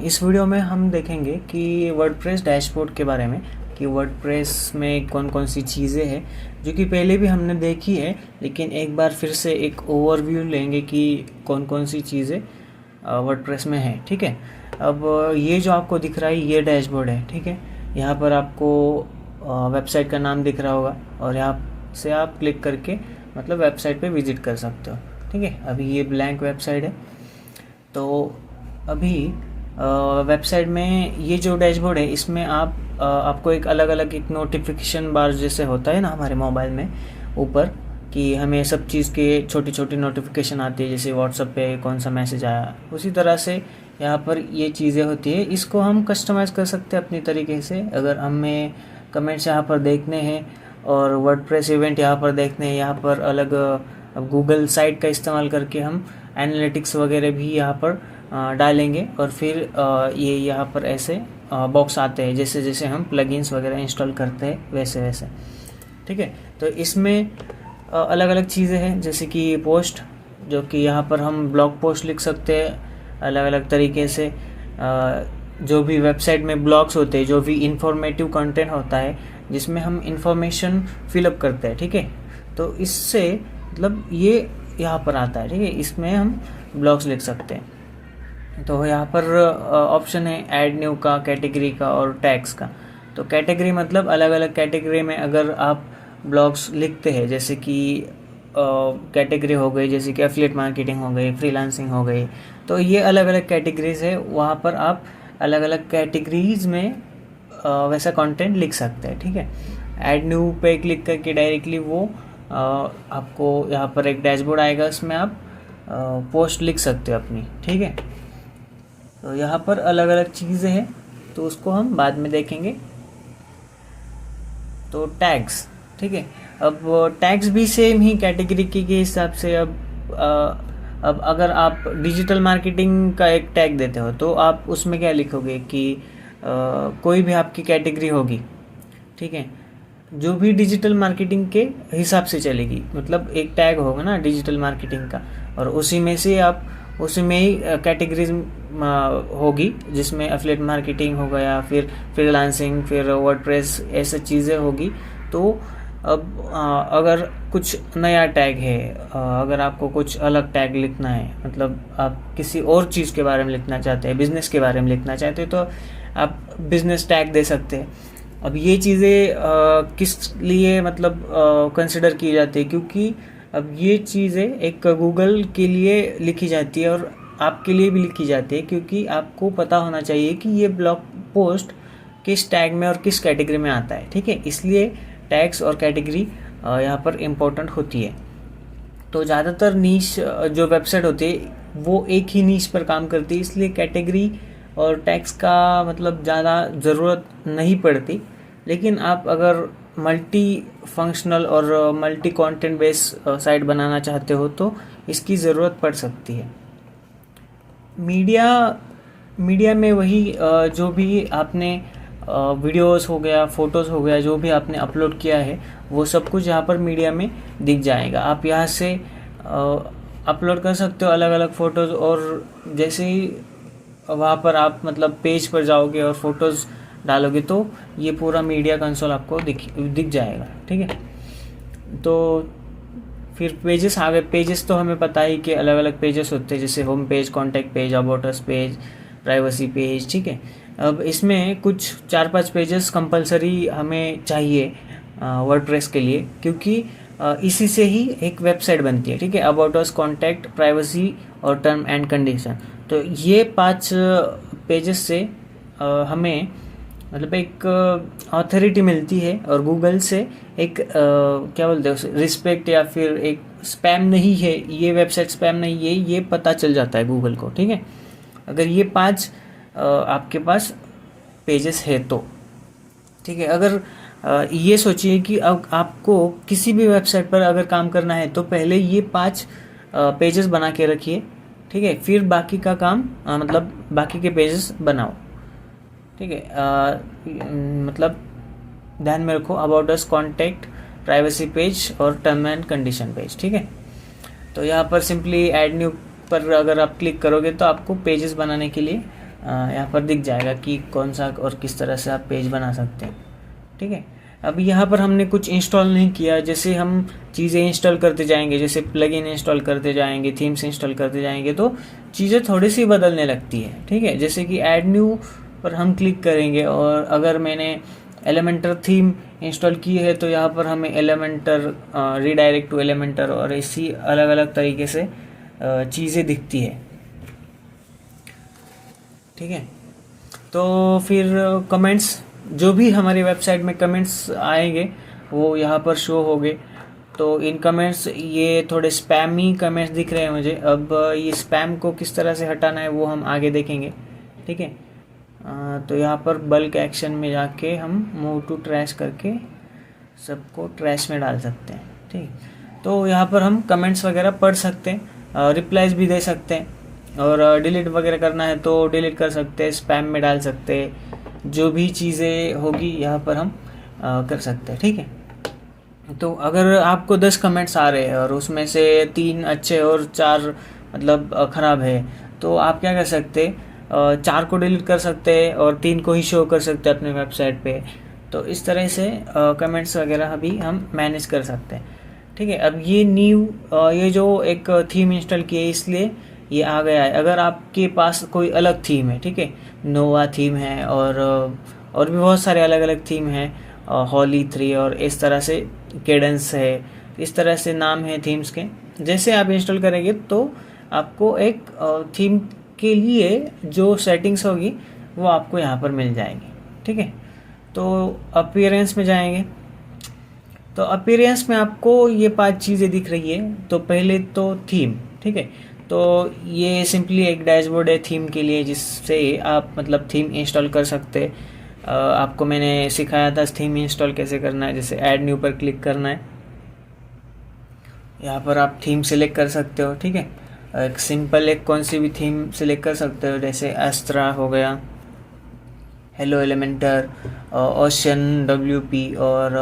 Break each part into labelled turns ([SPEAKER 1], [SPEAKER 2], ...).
[SPEAKER 1] इस वीडियो में हम देखेंगे कि वर्डप्रेस डैशबोर्ड के बारे में, कि वर्डप्रेस में कौन कौन सी चीज़ें हैं जो कि पहले भी हमने देखी है, लेकिन एक बार फिर से एक ओवरव्यू लेंगे कि कौन कौन सी चीज़ें वर्डप्रेस में है। ठीक है, अब ये जो आपको दिख रहा है ये डैशबोर्ड है। ठीक है, यहाँ पर आपको वेबसाइट का नाम दिख रहा होगा और यहाँ से आप क्लिक करके मतलब वेबसाइट पे विजिट कर सकते हो। ठीक है, अभी ये ब्लैंक वेबसाइट है। तो अभी वेबसाइट में ये जो डैशबोर्ड है इसमें आपको एक अलग अलग एक नोटिफिकेशन बार जैसे होता है ना हमारे मोबाइल में ऊपर, कि हमें सब चीज़ के छोटी छोटी नोटिफिकेशन आती है, जैसे व्हाट्सएप पे कौन सा मैसेज आया, उसी तरह से यहाँ पर ये चीज़ें होती है। इसको हम कस्टमाइज़ कर सकते हैं अपनी तरीके से। अगर हमें कमेंट्स यहाँ पर देखने हैं और वर्डप्रेस इवेंट यहाँ पर देखने हैं, यहाँ पर अलग गूगल साइट का इस्तेमाल करके हम एनालिटिक्स वगैरह भी यहाँ पर डालेंगे और फिर ये यहाँ पर ऐसे बॉक्स आते हैं, जैसे जैसे हम प्लगइन्स वगैरह इंस्टॉल करते हैं वैसे वैसे। ठीक है, तो इसमें अलग अलग चीज़ें हैं, जैसे कि पोस्ट, जो कि यहाँ पर हम ब्लॉग पोस्ट लिख सकते हैं अलग अलग तरीके से। जो भी वेबसाइट में ब्लॉग्स होते हैं, जो भी इंफॉर्मेटिव कंटेंट होता है जिसमें हम इंफॉर्मेशन फिलअप करते हैं। ठीक है, तो इससे मतलब ये यहाँ पर आता है। ठीक है, इसमें हम ब्लॉग्स लिख सकते हैं। तो यहाँ पर ऑप्शन है ऐड न्यू का, कैटेगरी का और टैग्स का। तो कैटेगरी मतलब अलग अलग कैटेगरी में अगर आप ब्लॉग्स लिखते हैं, जैसे कि कैटेगरी हो गई जैसे कि एफिलिएट मार्केटिंग हो गई, फ्रीलांसिंग हो गई, तो ये अलग अलग कैटेगरीज है। वहाँ पर आप अलग अलग कैटेगरीज में वैसा कंटेंट लिख सकते हैं। ठीक है, ऐड न्यू पे क्लिक करके डायरेक्टली वो आपको यहाँ पर एक डैशबोर्ड आएगा, उसमें आप पोस्ट लिख सकते हो अपनी। ठीक है, तो यहाँ पर अलग अलग चीज़ें हैं, तो उसको हम बाद में देखेंगे। तो टैग्स, ठीक है, अब टैग्स भी सेम ही कैटेगरी के हिसाब से। अब अगर आप डिजिटल मार्केटिंग का एक टैग देते हो तो आप उसमें क्या लिखोगे कि कोई भी आपकी कैटेगरी होगी, ठीक है, जो भी डिजिटल मार्केटिंग के हिसाब से चलेगी, मतलब एक टैग होगा ना डिजिटल मार्केटिंग का, और उसी में से आप उसी में ही कैटेगरीज होगी, जिसमें एफिलिएट मार्केटिंग हो गया, फिर फ्रीलांसिंग, फिर वर्डप्रेस, ऐसे चीज़ें होगी। तो अब अगर कुछ नया टैग है, अगर आपको कुछ अलग टैग लिखना है, मतलब आप किसी और चीज़ के बारे में लिखना चाहते हैं, बिज़नेस के बारे में लिखना चाहते हैं, तो आप बिज़नेस टैग दे सकते हैं। अब ये चीज़ें किस लिए मतलब कंसिडर की जाती है, क्योंकि अब ये चीज़ें एक गूगल के लिए लिखी जाती है और आपके लिए भी लिखी जाती है, क्योंकि आपको पता होना चाहिए कि ये ब्लॉग पोस्ट किस टैग में और किस कैटेगरी में आता है। ठीक है, इसलिए टैग्स और कैटेगरी यहाँ पर इम्पोर्टेंट होती है। तो ज़्यादातर नीश जो वेबसाइट होती है वो एक ही नीश पर काम करती है, इसलिए कैटेगरी और टैग्स का मतलब ज़्यादा ज़रूरत नहीं पड़ती। लेकिन आप अगर मल्टी फंक्शनल और मल्टी कंटेंट बेस साइट बनाना चाहते हो तो इसकी ज़रूरत पड़ सकती है। मीडिया में वही जो भी आपने वीडियोस हो गया, फोटोज़ हो गया, जो भी आपने अपलोड किया है वो सब कुछ यहाँ पर मीडिया में दिख जाएगा। आप यहाँ से अपलोड कर सकते हो अलग अलग फ़ोटोज़, और जैसे ही वहाँ पर आप मतलब पेज पर जाओगे और फोटोज़ डालोगे तो ये पूरा मीडिया कंसोल आपको दिख जाएगा। ठीक है, तो फिर पेजेस आ गए। पेजेस तो हमें पता ही कि अलग अलग पेजेस होते हैं, जैसे home page, contact page, about us page, privacy page. ठीक है, अब इसमें कुछ 4-5 पेजेस कंपलसरी हमें चाहिए वर्डप्रेस के लिए, क्योंकि इसी से ही एक वेबसाइट बनती है। ठीक है, अबाउट अस, कॉन्टैक्ट, प्राइवेसी और टर्म एंड कंडीशन। तो ये 5 पेजेस से हमें मतलब एक अथॉरिटी मिलती है, और गूगल से एक क्या बोलते हैं रिस्पेक्ट, या फिर एक स्पैम नहीं है, ये वेबसाइट स्पैम नहीं है, ये पता चल जाता है गूगल को। ठीक है, अगर ये 5 आपके पास पेजेस है तो। ठीक है, अगर ये सोचिए कि अब आपको किसी भी वेबसाइट पर अगर काम करना है तो पहले ये 5 पेजेस बना के रखिए। ठीक है, फिर बाकी का काम मतलब बाकी के पेजेस बनाओ। ठीक है, मतलब ध्यान में रखो about us, contact, privacy page और टर्म एंड कंडीशन पेज। ठीक है, तो यहाँ पर सिंपली ऐड न्यू पर अगर आप क्लिक करोगे तो आपको पेजेस बनाने के लिए यहाँ पर दिख जाएगा कि कौन सा और किस तरह से आप पेज बना सकते हैं। ठीक है, अब यहाँ पर हमने कुछ इंस्टॉल नहीं किया, जैसे हम चीज़ें इंस्टॉल करते जाएंगे, जैसे प्लगइन इंस्टॉल करते जाएंगे, थीम्स इंस्टॉल करते जाएंगे, तो चीज़ें थोड़ी सी बदलने लगती है। ठीक है, जैसे कि ऐड न्यू पर हम क्लिक करेंगे और अगर मैंने एलिमेंटर थीम इंस्टॉल की है तो यहाँ पर हमें एलिमेंटर, रीडायरेक्ट टू एलिमेंटर और ऐसी अलग अलग तरीके से चीज़ें दिखती है। ठीक है, तो फिर कमेंट्स, जो भी हमारी वेबसाइट में कमेंट्स आएंगे वो यहाँ पर शो होंगे। तो इन कमेंट्स, ये थोड़े स्पैमी कमेंट्स दिख रहे हैं मुझे। अब ये स्पैम को किस तरह से हटाना है वो हम आगे देखेंगे। ठीक है, तो यहाँ पर बल्क एक्शन में जाके हम मूव टू ट्रैश करके सबको ट्रैश में डाल सकते हैं। ठीक, तो यहाँ पर हम कमेंट्स वगैरह पढ़ सकते हैं, रिप्लाईज भी दे सकते हैं, और डिलीट वगैरह करना है तो डिलीट कर सकते हैं, स्पैम में डाल सकते हैं, जो भी चीज़ें होगी यहाँ पर हम कर सकते हैं। ठीक है, तो अगर आपको 10 कमेंट्स आ रहे हैं और उसमें से 3 अच्छे और 4 मतलब ख़राब है, तो आप क्या कर सकते हैं, 4 को डिलीट कर सकते हैं और 3 को ही शो कर सकते हैं अपने वेबसाइट पे। तो इस तरह से कमेंट्स वगैरह भी हम मैनेज कर सकते हैं। ठीक है, अब ये ये जो एक थीम इंस्टॉल की है इसलिए ये आ गया है। अगर आपके पास कोई अलग थीम है, ठीक है, नोवा थीम है और भी बहुत सारे अलग अलग थीम हैं, हॉली 3 और इस तरह से केडेंस है, इस तरह से नाम है थीम्स के। जैसे आप इंस्टॉल करेंगे तो आपको एक थीम के लिए जो सेटिंग्स होगी वो आपको यहाँ पर मिल जाएगी। ठीक है, तो अपीयरेंस में जाएंगे तो अपीयरेंस में आपको ये 5 चीज़ें दिख रही है। तो पहले तो थीम, ठीक है, तो ये सिंपली एक डैशबोर्ड है थीम के लिए, जिससे आप मतलब थीम इंस्टॉल कर सकते हैं। आपको मैंने सिखाया था थीम इंस्टॉल कैसे करना है। जैसे ऐड न्यू पर क्लिक करना है, यहाँ पर आप थीम सेलेक्ट कर सकते हो। ठीक है, एक सिंपल एक कौन सी भी थीम सेलेक्ट कर सकते हो, जैसे एस्ट्रा हो गया, हेलो एलिमेंटर, ओशन WP और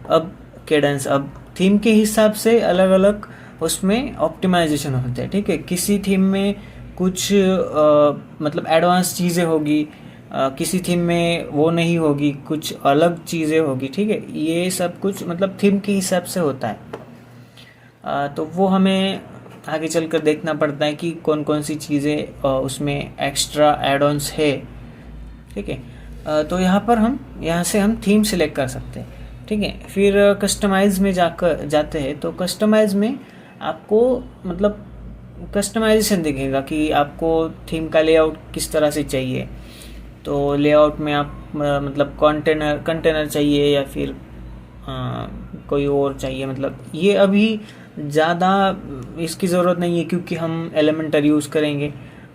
[SPEAKER 1] अब केडेंस। अब थीम के हिसाब से अलग अलग उसमें ऑप्टिमाइजेशन होते हैं। ठीक है, किसी थीम में कुछ मतलब एडवांस चीज़ें होगी, किसी थीम में वो नहीं होगी, कुछ अलग चीज़ें होगी। ठीक है, ये सब कुछ मतलब थीम के हिसाब से होता है। तो वो हमें आगे चलकर देखना पड़ता है कि कौन कौन सी चीज़ें उसमें एक्स्ट्रा एड ऑन्स है। ठीक है, तो यहाँ से हम थीम सेलेक्ट कर सकते हैं। ठीक है, फिर कस्टमाइज में जाते हैं तो कस्टमाइज में आपको मतलब कस्टमाइजेशन दिखेगा कि आपको थीम का लेआउट किस तरह से चाहिए। तो लेआउट में आप मतलब कंटेनर चाहिए या फिर कोई और चाहिए, मतलब ये अभी ज़्यादा इसकी ज़रूरत नहीं है क्योंकि हम एलिमेंटर यूज़ करेंगे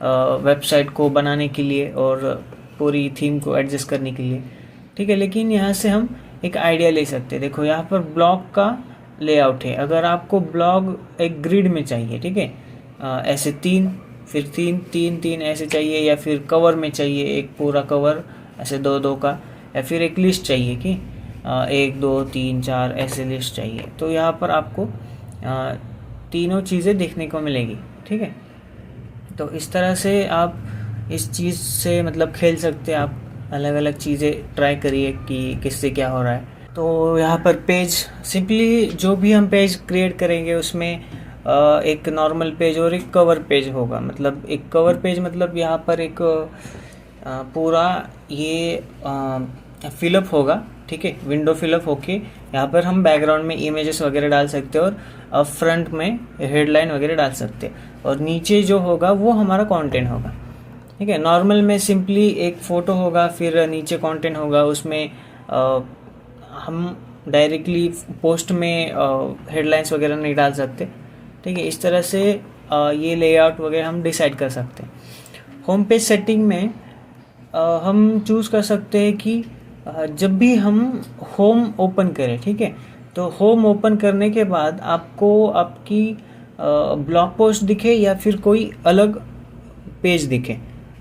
[SPEAKER 1] वेबसाइट को बनाने के लिए और पूरी थीम को एडजस्ट करने के लिए। ठीक है, लेकिन यहाँ से हम एक आइडिया ले सकते हैं। देखो यहाँ पर ब्लॉग का लेआउट है। अगर आपको ब्लॉग एक ग्रिड में चाहिए, ठीक है, ऐसे 3 फिर 3 ऐसे चाहिए, या फिर कवर में चाहिए एक पूरा कवर ऐसे 2 का, या फिर एक लिस्ट चाहिए कि 1 2 3 4 ऐसे लिस्ट चाहिए, तो यहाँ पर आपको तीनों चीज़ें देखने को मिलेगी। ठीक है, तो इस तरह से आप इस चीज़ से मतलब खेल सकते हैं। आप अलग अलग चीज़ें ट्राई करिए कि किससे क्या हो रहा है। तो यहाँ पर पेज, सिंपली जो भी हम पेज क्रिएट करेंगे उसमें एक नॉर्मल पेज और एक कवर पेज होगा। मतलब एक कवर पेज मतलब यहाँ पर एक पूरा ये फिलअप होगा। ठीक है, विंडो फिलअप होके यहाँ पर हम बैकग्राउंड में इमेजेस वगैरह डाल सकते हैं और अब फ्रंट में हेडलाइन वगैरह डाल सकते हैं, और नीचे जो होगा वो हमारा कंटेंट होगा। ठीक है, नॉर्मल में सिंपली एक फ़ोटो होगा, फिर नीचे कंटेंट होगा, उसमें हम डायरेक्टली पोस्ट में हेडलाइंस वगैरह नहीं डाल सकते। ठीक है, इस तरह से ये लेआउट वगैरह हम डिसाइड कर सकते हैं। होम पेज सेटिंग में हम चूज़ कर सकते हैं कि जब भी हम होम ओपन करें, ठीक है, तो होम ओपन करने के बाद आपको आपकी ब्लॉग पोस्ट दिखे या फिर कोई अलग पेज दिखे।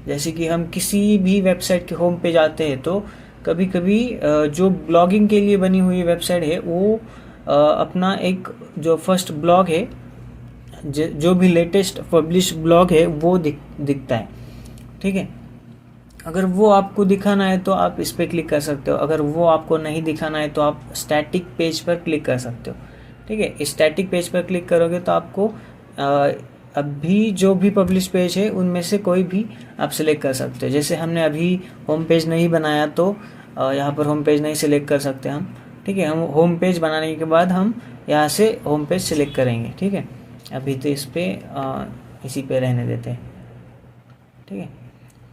[SPEAKER 1] जैसे कि हम किसी भी वेबसाइट के होम पे जाते हैं तो कभी कभी जो ब्लॉगिंग के लिए बनी हुई वेबसाइट है वो अपना एक जो फर्स्ट ब्लॉग है, जो भी लेटेस्ट पब्लिश ब्लॉग है वो दिखता है। ठीक है, अगर वो आपको दिखाना है तो आप इस पर क्लिक कर सकते हो, अगर वो आपको नहीं दिखाना है तो आप स्टैटिक पेज पर क्लिक कर सकते हो। ठीक है, स्टैटिक पेज पर क्लिक करोगे तो आपको अभी जो भी पब्लिश पेज है उनमें से कोई भी आप सिलेक्ट कर सकते हो। जैसे हमने अभी होम पेज नहीं बनाया तो यहाँ पर होम पेज नहीं सिलेक्ट कर सकते हम। ठीक है, हम होम पेज बनाने के बाद हम यहाँ से होम पेज सिलेक्ट करेंगे। ठीक है, अभी तो इस पर इसी पे रहने देते हैं। ठीक है,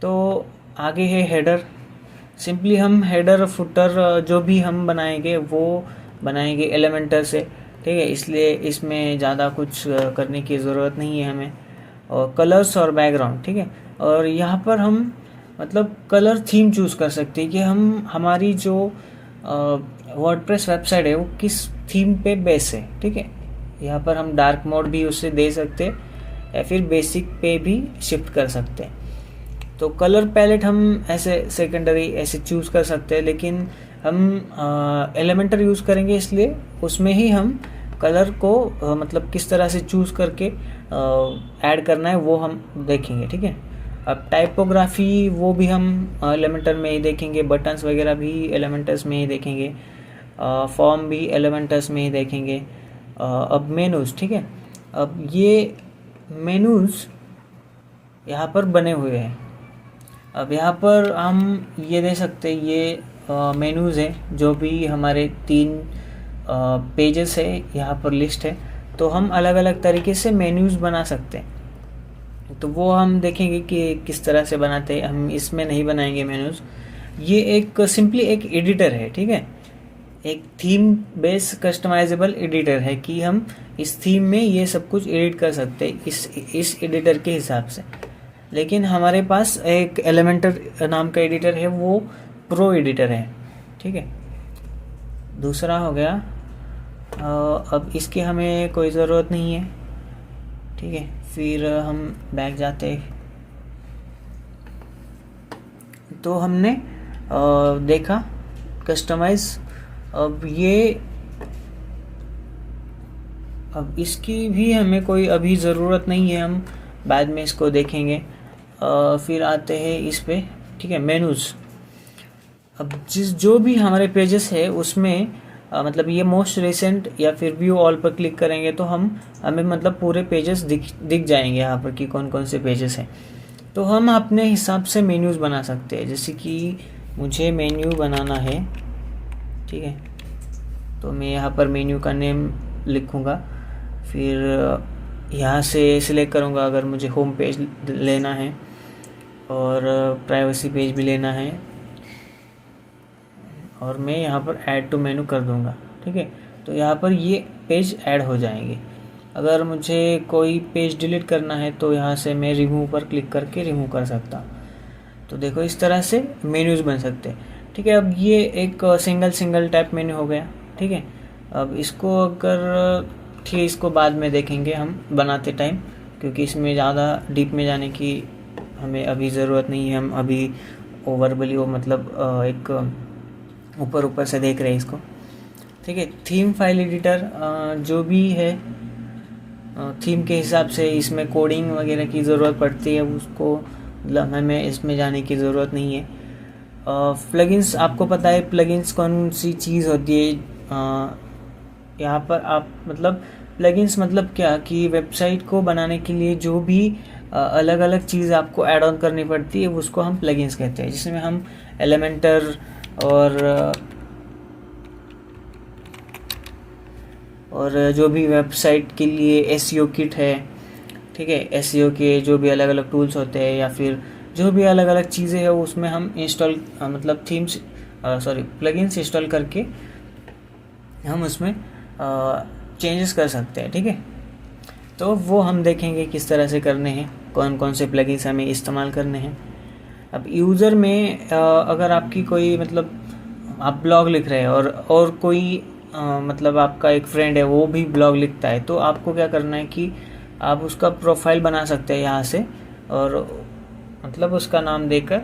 [SPEAKER 1] तो आगे है हेडर। सिंपली हम हेडर फुटर जो भी हम बनाएंगे वो बनाएंगे एलिमेंटर से। ठीक है, इसलिए इसमें ज़्यादा कुछ करने की ज़रूरत नहीं है हमें। और कलर्स और बैकग्राउंड, ठीक है, और यहाँ पर हम मतलब कलर थीम चूज़ कर सकते हैं कि हम हमारी जो वर्डप्रेस वेबसाइट है वो किस थीम पे बेस है। ठीक है, यहाँ पर हम डार्क मोड भी उससे दे सकते हैं या फिर बेसिक पे भी शिफ्ट कर सकते हैं। तो कलर पैलेट हम ऐसे सेकेंडरी ऐसे चूज़ कर सकते हैं, लेकिन हम एलिमेंटर यूज़ करेंगे इसलिए उसमें ही हम कलर को मतलब किस तरह से चूज़ करके ऐड करना है वो हम देखेंगे। ठीक है, अब टाइपोग्राफी वो भी हम एलिमेंटर में ही देखेंगे, बटन्स वगैरह भी एलिमेंटर्स में ही देखेंगे, फॉर्म भी एलिमेंटर्स में ही देखेंगे। अब मेनूज़, ठीक है, अब ये मेनूज़ यहाँ पर बने हुए हैं। अब यहाँ पर हम ये दे सकते हैं, ये मेनूज़ है जो भी हमारे 3 पेजेस है यहाँ पर लिस्ट है, तो हम अलग अलग तरीके से मेन्यूज़ बना सकते हैं। तो वो हम देखेंगे कि किस तरह से बनाते हैं। हम इसमें नहीं बनाएंगे मेन्यूज़, ये एक सिंपली एक एडिटर है। ठीक है, एक थीम बेस कस्टमाइजेबल एडिटर है कि हम इस थीम में ये सब कुछ एडिट कर सकते हैं इस एडिटर के हिसाब से। लेकिन हमारे पास एक एलिमेंटर नाम का एडिटर है, वो प्रो एडिटर है। ठीक है, दूसरा हो गया। अब इसकी हमें कोई ज़रूरत नहीं है। ठीक है, फिर हम बैक जाते हैं तो हमने देखा कस्टमाइज। अब इसकी भी हमें कोई अभी ज़रूरत नहीं है, हम बाद में इसको देखेंगे। फिर आते हैं इस पे। ठीक है, मेनूज़। अब जो भी हमारे पेजेस है उसमें मतलब ये मोस्ट रिसेंट या फिर व्यू ऑल पर क्लिक करेंगे तो हमें मतलब पूरे पेजेस दिख जाएंगे यहाँ पर कि कौन कौन से पेजेस हैं। तो हम अपने हिसाब से मेन्यूज़ बना सकते हैं। जैसे कि मुझे मेन्यू बनाना है, ठीक है, तो मैं यहाँ पर मेन्यू का नेम लिखूँगा, फिर यहाँ से सिलेक्ट करूँगा अगर मुझे होम पेज लेना है और प्राइवेसी पेज भी लेना है, और मैं यहाँ पर ऐड टू मेनू कर दूँगा। ठीक है, तो यहाँ पर ये पेज ऐड हो जाएंगे। अगर मुझे कोई पेज डिलीट करना है तो यहाँ से मैं रिमूव पर क्लिक करके रिमूव कर सकता हूँ। तो देखो इस तरह से मेन्यूज़ बन सकते हैं। ठीक है, अब ये एक सिंगल टाइप मेन्यू हो गया। ठीक है, अब इसको अगर ठीक है, इसको बाद में देखेंगे हम बनाते टाइम, क्योंकि इसमें ज़्यादा डीप में जाने की हमें अभी ज़रूरत नहीं है। हम अभी ओवरबली वो मतलब एक ऊपर से देख रहे हैं इसको। ठीक है, थीम फाइल एडिटर जो भी है थीम के हिसाब से इसमें कोडिंग वगैरह की ज़रूरत पड़ती है, उसको मतलब हमें इसमें जाने की ज़रूरत नहीं है। प्लगइन्स, आपको पता है प्लगइन्स कौन सी चीज़ होती है। यहाँ पर आप मतलब प्लगइन्स मतलब क्या कि वेबसाइट को बनाने के लिए जो भी अलग अलग चीज़ आपको ऐड ऑन करनी पड़ती है उसको हम प्लगइन्स कहते हैं, जिसमें हम एलिमेंटर और जो भी वेबसाइट के लिए एसईओ किट है। ठीक है, एसईओ के जो भी अलग अलग टूल्स होते हैं या फिर जो भी अलग अलग चीज़ें हैं उसमें हम इंस्टॉल मतलब प्लगइन्स इंस्टॉल करके हम उसमें चेंजेस कर सकते हैं। ठीक है, तो वो हम देखेंगे किस तरह से करने हैं, कौन कौन से प्लगइन्स हमें इस्तेमाल करने हैं। अब यूज़र में अगर आपकी कोई मतलब आप ब्लॉग लिख रहे हैं और कोई मतलब आपका एक फ्रेंड है वो भी ब्लॉग लिखता है, तो आपको क्या करना है कि आप उसका प्रोफाइल बना सकते हैं यहाँ से, और मतलब उसका नाम देकर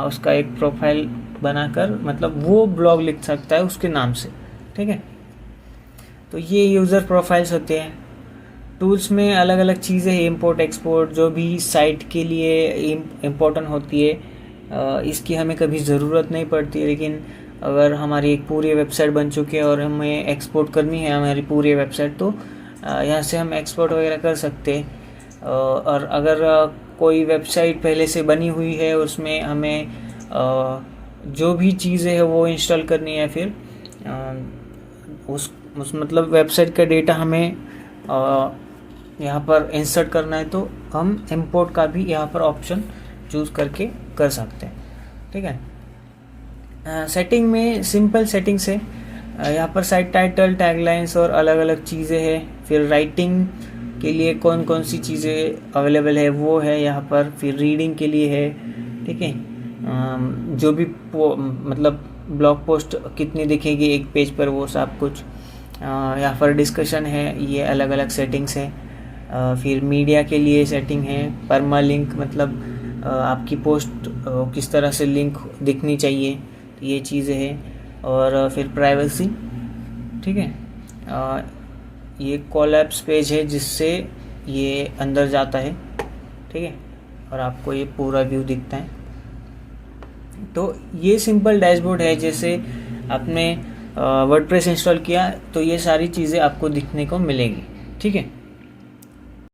[SPEAKER 1] उसका एक प्रोफाइल बनाकर मतलब वो ब्लॉग लिख सकता है उसके नाम से। ठीक है, तो ये यूज़र प्रोफाइल्स होते हैं। टूल्स में अलग अलग चीज़ें हैं, इंपोर्ट एक्सपोर्ट जो भी साइट के लिए इम्पोर्टेंट होती है, इसकी हमें कभी ज़रूरत नहीं पड़ती। लेकिन अगर हमारी एक पूरी वेबसाइट बन चुकी है और हमें एक्सपोर्ट करनी है हमारी पूरी वेबसाइट, तो यहाँ से हम एक्सपोर्ट वगैरह कर सकते हैं। और अगर कोई वेबसाइट पहले से बनी हुई है, उसमें हमें जो भी चीज़ें हैं वो इंस्टॉल करनी है, फिर उस मतलब वेबसाइट का डेटा हमें यहाँ पर इंसर्ट करना है, तो हम इंपोर्ट का भी यहाँ पर ऑप्शन चूज़ करके कर सकते हैं। ठीक है। सेटिंग में सिंपल सेटिंग्स है। यहाँ पर साइट टाइटल, टैगलाइंस और अलग अलग चीज़ें हैं। फिर राइटिंग के लिए कौन कौन सी चीज़ें अवेलेबल है वो है यहाँ पर। फिर रीडिंग के लिए है, ठीक है, जो भी मतलब ब्लॉग पोस्ट कितनी दिखेगी एक पेज पर, वो सब कुछ। यहाँ पर डिस्कशन है, ये अलग अलग सेटिंग्स है। फिर मीडिया के लिए सेटिंग है। परमा लिंक मतलब आपकी पोस्ट किस तरह से लिंक दिखनी चाहिए, तो ये चीज़ें हैं। और फिर प्राइवेसी, ठीक है, ये कोलैप्स पेज है जिससे ये अंदर जाता है, ठीक है, और आपको ये पूरा व्यू दिखता है। तो ये सिंपल डैशबोर्ड है। जैसे आपने वर्डप्रेस इंस्टॉल किया तो ये सारी चीज़ें आपको दिखने को मिलेगी, ठीक है।